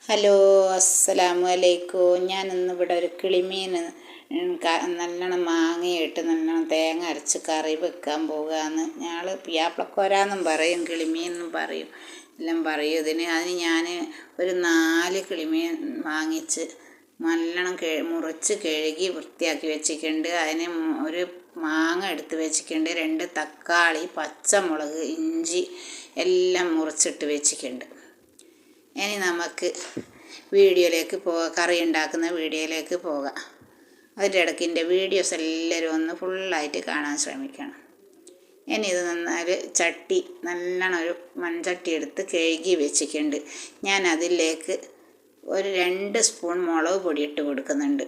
Hello, അസ്സലാമു അലൈക്കും. ഞാനിന്നിവിടെ ഒരു കിളിമീൻ നല്ലോണം മാങ്ങയിട്ട് നല്ലോണം തേങ്ങ അരച്ച് കറി വെക്കാൻ പോകുകയാണ്. ഞങ്ങൾ പിയാപ്ലക്കോരാന്നും പറയും, കിളിമീൻ എന്നും പറയും, എല്ലാം പറയും അതിന് ഞാൻ ഒരു 4 കിളിമീൻ വാങ്ങിച്ച് നല്ലോണം മുറിച്ച് കഴുകി വൃത്തിയാക്കി വെച്ചിട്ടുണ്ട്. അതിന് ഒരു മാങ്ങ എടുത്ത് വെച്ചിട്ടുണ്ട്, 2 തക്കാളി, പച്ചമുളക്, ഇഞ്ചി എല്ലാം മുറിച്ചിട്ട് വെച്ചിട്ടുണ്ട്. ഇനി നമുക്ക് വീഡിയോയിലേക്ക് പോകാം, കറി ഉണ്ടാക്കുന്ന വീഡിയോയിലേക്ക് പോകാം. അതിൻ്റെ ഇടയ്ക്ക് എൻ്റെ വീഡിയോസ് എല്ലാവരും ഒന്ന് ഫുള്ളായിട്ട് കാണാൻ ശ്രമിക്കണം. ഇനി ഇത് നന്നായി ചട്ടി നല്ലോണം ഒരു മൺചട്ടി എടുത്ത് കഴുകി വെച്ചിട്ടുണ്ട്. ഞാൻ അതിലേക്ക് ഒരു 2 സ്പൂൺ മുളക് പൊടി ഇട്ട് കൊടുക്കുന്നുണ്ട്.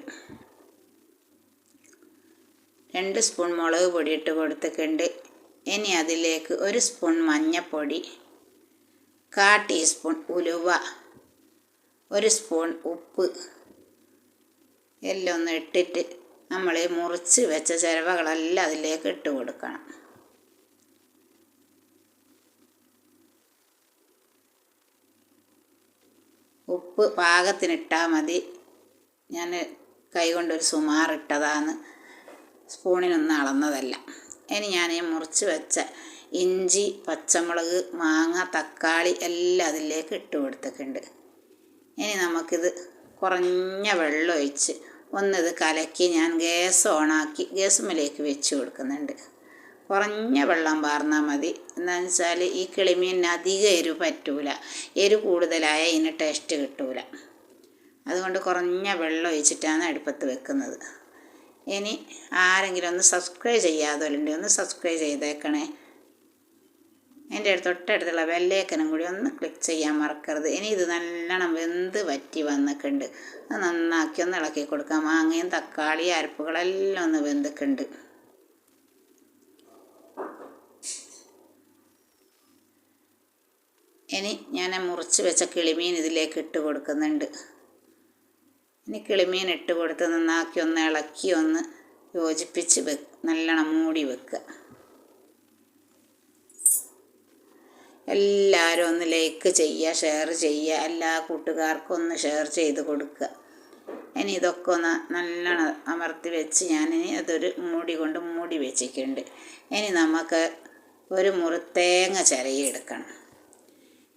2 സ്പൂൺ മുളക് പൊടി ഇട്ട് കൊടുത്തിട്ടുണ്ട്. ഇനി അതിലേക്ക് 1 സ്പൂൺ മഞ്ഞൾപ്പൊടി, 1/4 ടീസ്പൂൺ ഉലുവ, 1 സ്പൂൺ ഉപ്പ് എല്ലാം ഒന്ന് ഇട്ടിട്ട് നമ്മൾ മുറിച്ച് വെച്ച ചിരവകളെല്ലാം അതിലേക്ക് ഇട്ട് കൊടുക്കണം. ഉപ്പ് പാകത്തിനിട്ടാൽ മതി. ഞാൻ കൈകൊണ്ടൊരു സുമാറിട്ടതാണ്, സ്പൂണിനൊന്നും അളന്നതല്ല. ഇനി ഞാൻ മുറിച്ച് വെച്ച ഇഞ്ചി, പച്ചമുളക്, മാങ്ങ, തക്കാളി എല്ലാം അതിലേക്ക് ഇട്ട് കൊടുത്തിട്ടുണ്ട്. ഇനി നമുക്കിത് കുറഞ്ഞ വെള്ളം ഒഴിച്ച് ഒന്നിത് കലക്കി ഞാൻ ഗ്യാസ് ഓണാക്കി ഗ്യാസുമ്മലേക്ക് വെച്ച് കൊടുക്കുന്നുണ്ട്. കുറഞ്ഞ വെള്ളം പാർന്നാൽ മതി. എന്താണെന്ന് വെച്ചാൽ ഈ കിളിമീനിന് അധികം എരിവ് പറ്റൂല, എരിവ് കൂടുതലായ ഇതിന് ടേസ്റ്റ് കിട്ടൂല. അതുകൊണ്ട് കുറഞ്ഞ വെള്ളം ഒഴിച്ചിട്ടാണ് അടുപ്പത്ത് വെക്കുന്നത്. ഇനി ആരെങ്കിലും ഒന്ന് സബ്സ്ക്രൈബ് ചെയ്യാത്തവരുണ്ടെങ്കിൽ ഒന്ന് സബ്സ്ക്രൈബ് ചെയ്തേക്കണേ. എൻ്റെ തൊട്ടടുത്തുള്ള ബെല്ലൈക്കനും കൂടി ഒന്ന് ക്ലിക്ക് ചെയ്യാൻ മറക്കരുത്. ഇനി ഇത് നല്ലോണം വെന്ത് വറ്റി വന്നിട്ടുണ്ട്. അത് നന്നാക്കി ഒന്ന് ഇളക്കി കൊടുക്കാം. മാങ്ങയും തക്കാളി അരപ്പുകളെല്ലാം ഒന്ന് വെന്തിട്ടുണ്ട്. ഇനി ഞാൻ മുറിച്ച് വെച്ച കിളിമീൻ ഇതിലേക്ക് ഇട്ട് കൊടുക്കുന്നുണ്ട്. ഇനി കിളിമീൻ ഇട്ട് കൊടുത്ത് നന്നാക്കി ഒന്ന് ഇളക്കി ഒന്ന് യോജിപ്പിച്ച് നല്ലോണം മൂടി വെക്കുക. എല്ലാവരും ഒന്ന് ലൈക്ക് ചെയ്യുക, ഷെയർ ചെയ്യുക, എല്ലാ കൂട്ടുകാർക്കും ഒന്ന് ഷെയർ ചെയ്ത് കൊടുക്കുക. ഇനി ഇതൊക്കെ ഒന്ന് നല്ലോണം അമർത്തി വെച്ച് ഞാനിനി അതൊരു മൂടി കൊണ്ട് മൂടി വെച്ചിട്ടുണ്ട്. ഇനി നമുക്ക് ഒരു മുറി തേങ്ങ ചിരകിയെടുക്കണം.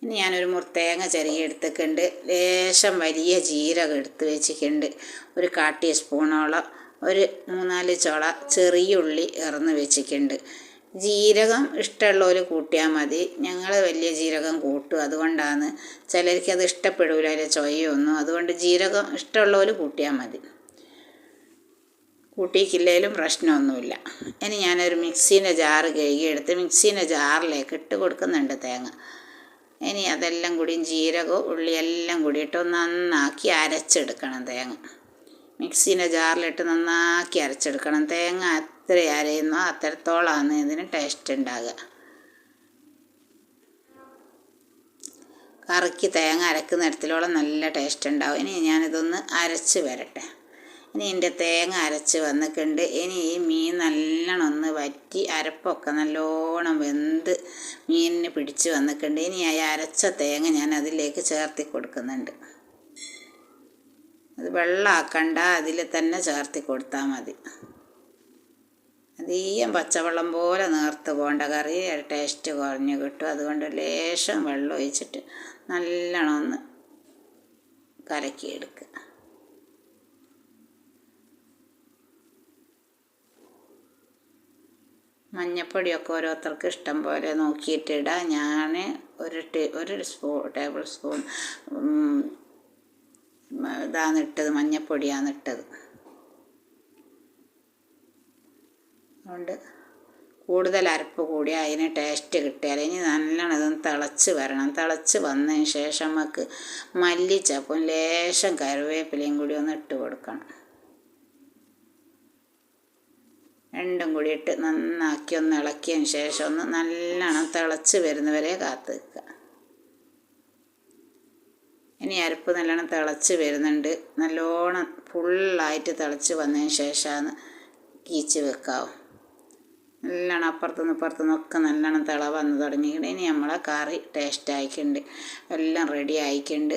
ഇനി ഞാനൊരു മുറി തേങ്ങ ചിരകിയെടുത്തിട്ടുണ്ട്. ലേശം വലിയ ജീരകം എടുത്ത് വെച്ചിട്ടുണ്ട്, ഒരു 1/4 ടീസ്പൂണോളം. ഒരു 3-4 ചുള ചെറിയ ഉള്ളി ഇറന്ന് വെച്ചിട്ടുണ്ട്. ജീരകം ഇഷ്ടമുള്ളവർ കൂട്ടിയാൽ മതി. ഞങ്ങൾ വലിയ ജീരകം കൂട്ടും, അതുകൊണ്ടാണ്. ചിലർക്കത് ഇഷ്ടപ്പെടില്ല, അതിൻ്റെ ചൊയ്യൊന്നും. അതുകൊണ്ട് ജീരകം ഇഷ്ടമുള്ളവർ കൂട്ടിയാൽ മതി, കൂട്ടിയിട്ടില്ലെങ്കിലും പ്രശ്നമൊന്നുമില്ല. ഇനി ഞാനൊരു മിക്സീൻ്റെ ജാറ് കഴുകിയെടുത്ത് മിക്സീൻ്റെ ജാറിലേക്ക് ഇട്ട് കൊടുക്കുന്നുണ്ട് തേങ്ങ. ഇനി അതെല്ലാം കൂടി ജീരകവും ഉള്ളിയെല്ലാം കൂടിയിട്ട് നന്നാക്കി അരച്ചെടുക്കണം. തേങ്ങ മിക്സീൻ്റെ ജാറിലിട്ട് നന്നാക്കി അരച്ചെടുക്കണം. തേങ്ങ എത്ര അരയുന്നോ അത്രത്തോളമാണ് ഇതിന് ടേസ്റ്റ് ഉണ്ടാകുക. കറിക്ക് തേങ്ങ അരക്കുന്നിടത്തോളം നല്ല ടേസ്റ്റ് ഉണ്ടാവും. ഇനി ഞാനിതൊന്ന് അരച്ച് വരട്ടെ. ഇനി എൻ്റെ തേങ്ങ അരച്ച് വന്നിട്ടുണ്ട്. ഇനി ഈ മീൻ നല്ലോണം ഒന്ന് വറ്റി അരപ്പൊക്കെ നല്ലോണം വെന്ത് മീനിന് പിടിച്ച് വന്നിട്ടുണ്ട്. ഇനി ആ അരച്ച തേങ്ങ ഞാൻ അതിലേക്ക് ചേർത്തി കൊടുക്കുന്നുണ്ട്. അത് വെള്ളമാക്കണ്ട, അതിൽ തന്നെ ചേർത്തി കൊടുത്താൽ മതി. അധികം പച്ചവെള്ളം പോലെ നേർത്ത് പോകേണ്ട, കറി ടേസ്റ്റ് കുറഞ്ഞ് കിട്ടും. അതുകൊണ്ട് ലേശം വെള്ളം ഒഴിച്ചിട്ട് നല്ലോണം ഒന്ന് കലക്കിയെടുക്കുക. മഞ്ഞൾപ്പൊടിയൊക്കെ ഓരോരുത്തർക്ക് ഇഷ്ടം പോലെ നോക്കിയിട്ടിടാം. ഞാൻ ഒരു ടേബിൾ സ്പൂൺ ഇതാണ് ഇട്ടത്, മഞ്ഞൾപ്പൊടിയാണ് ഇട്ടത്. അതുകൊണ്ട് കൂടുതൽ അരപ്പ് കൂടി അതിന് ടേസ്റ്റ് കിട്ടിയാൽ. ഇനി നല്ലോണം ഇതൊന്ന് തിളച്ച് വരണം. തിളച്ച് വന്നതിന് ശേഷം നമുക്ക് മല്ലിച്ചപ്പും ലേശം കറിവേപ്പിലയും കൂടി ഒന്ന് ഇട്ട് കൊടുക്കണം. രണ്ടും കൂടി ഇട്ട് നന്നാക്കി ഒന്ന് ഇളക്കിയതിന് ശേഷം ഒന്ന് നല്ലോണം തിളച്ച് വരുന്നവരെ കാത്ത് വെക്കുക. ഇനി അരപ്പ് നല്ലോണം തിളച്ച് വരുന്നുണ്ട്. നല്ലോണം ഫുള്ളായിട്ട് തിളച്ച് വന്നതിന് ശേഷമാണ് കീച്ച് വെക്കാവും. നല്ലോണം അപ്പുറത്തുനിന്ന് ഇപ്പുറത്തുനിന്നൊക്കെ നല്ലോണം തിള വന്ന് തുടങ്ങിയിട്ടുണ്ട്. ഇനി നമ്മളെ കറി ടേസ്റ്റ് ആയിട്ടുണ്ട്, എല്ലാം റെഡി ആയിട്ടുണ്ട്.